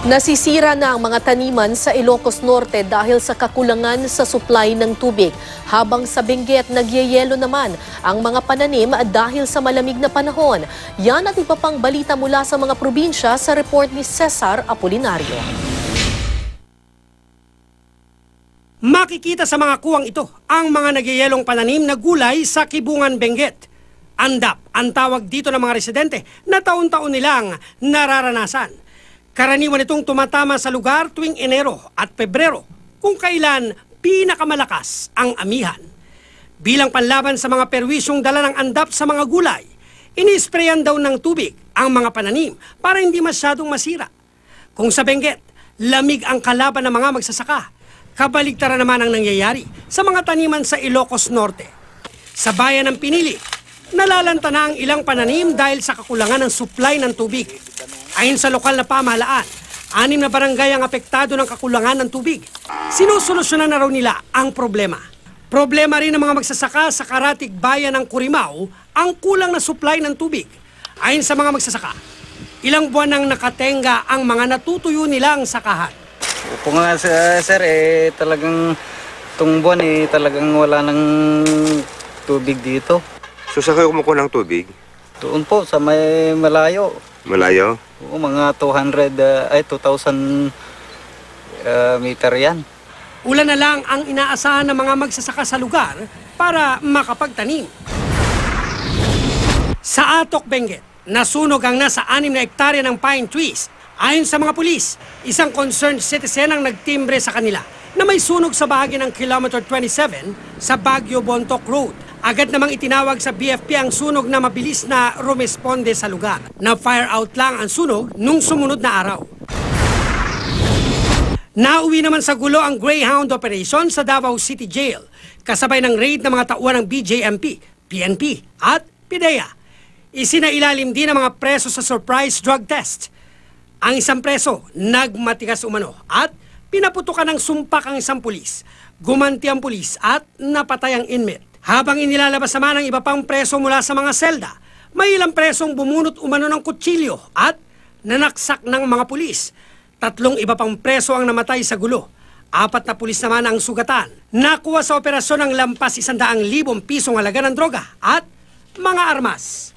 Nasisira na ang mga taniman sa Ilocos Norte dahil sa kakulangan sa supply ng tubig. Habang sa Benguet, nagyeyelo naman ang mga pananim dahil sa malamig na panahon. Yan at iba pang balita mula sa mga probinsya sa report ni Cesar Apolinario. Makikita sa mga kuwang ito ang mga nagyeyelong pananim na gulay sa Kibungan, Benguet. Andap ang tawag dito ng mga residente na taon-taon nilang nararanasan. Karaniwan itong tumatama sa lugar tuwing Enero at Pebrero kung kailan pinakamalakas ang amihan. Bilang panlaban sa mga perwisyong dala ng andap sa mga gulay, inisprayan daw ng tubig ang mga pananim para hindi masyadong masira. Kung sa Benguet, lamig ang kalaban ng mga magsasaka. Kabaligtaran naman ang nangyayari sa mga taniman sa Ilocos Norte. Sa bayan ng Pinili, nalalanta na ang ilang pananim dahil sa kakulangan ng supply ng tubig. Ayon sa lokal na pamahalaan, 6 na barangay ang apektado ng kakulangan ng tubig. Sinusolusyonan na raw nila ang problema. Problema rin ng mga magsasaka sa karatig bayan ng Curimao ang kulang na supply ng tubig. Ayon sa mga magsasaka, ilang buwan nang nakatenga ang mga natutuyo nilang sakahan. Opo nga sir, talagang itong buwan talagang wala ng tubig dito. So saan kayo kumukuha ng tubig? Doon po sa may malayo. Malayo? Oo, mga 2,000 meter yan. Ulan na lang ang inaasahan ng mga magsasaka sa lugar para makapagtanim. Sa Atok, Benguet, nasunog ang nasa 6 na hektarya ng pine trees. Ayon sa mga pulis, isang concerned citizen ang nagtimbre sa kanila na may sunog sa bahagi ng kilometer 27 sa Baguio Bontoc Road. Agad namang itinawag sa BFP ang sunog na mabilis na rumesponde sa lugar. Na-fire out lang ang sunog nung sumunod na araw. Nauwi naman sa gulo ang Greyhound operation sa Davao City Jail, kasabay ng raid ng mga tauhan ng BJMP, PNP at PIDEA. Isinailalim din ang mga preso sa surprise drug test. Ang isang preso, nagmatigas umano at pinaputukan ng sumpak ang isang pulis. Gumanti ang pulis at napatay ang inmate. Habang inilalabas naman ang iba pang preso mula sa mga selda, may ilang presong bumunot umano ng kutsilyo at nanaksak ng mga pulis. 3 iba pang preso ang namatay sa gulo. 4 na pulis naman ang sugatan. Nakuha sa operasyon ng lampas 100,000 pisong halaga ng droga at mga armas.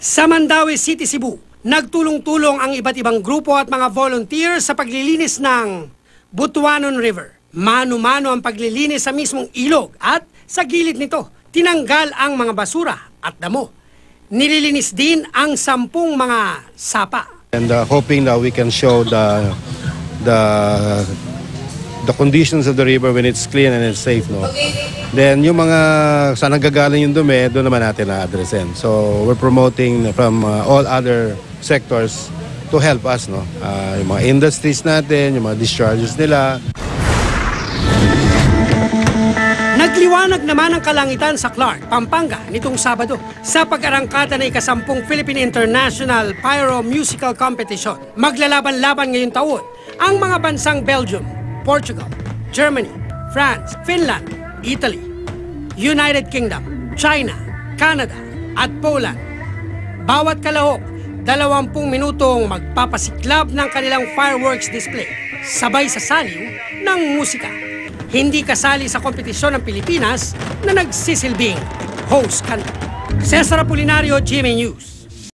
Sa Mandaue City, Cebu, nagtulong-tulong ang iba't ibang grupo at mga volunteers sa paglilinis ng Butuanon River. Mano-mano ang paglilinis sa mismong ilog at sa gilid nito, tinanggal ang mga basura at damo. Nililinis din ang 10 mga sapa. And hoping that we can show the conditions of the river when it's clean and it's safe, no. Then yung mga saan nanggagaling yung dumi, doon naman natin na-addressin. So we're promoting from all other sectors to help us, no. Yung mga industries natin, yung mga discharges nila. Nagliwanag naman ang kalangitan sa Clark, Pampanga nitong Sabado sa pag-arangkada na ika-10 Philippine International Pyro Musical Competition. Maglalaban-laban ngayong taon ang mga bansang Belgium, Portugal, Germany, France, Finland, Italy, United Kingdom, China, Canada at Poland. Bawat kalahok, 20 minutong magpapasiklab ng kanilang fireworks display, sabay sa saliw ng musika. Hindi kasali sa kompetisyon ng Pilipinas na nagsisilbing host country. Cesar Apolinario, GMA News.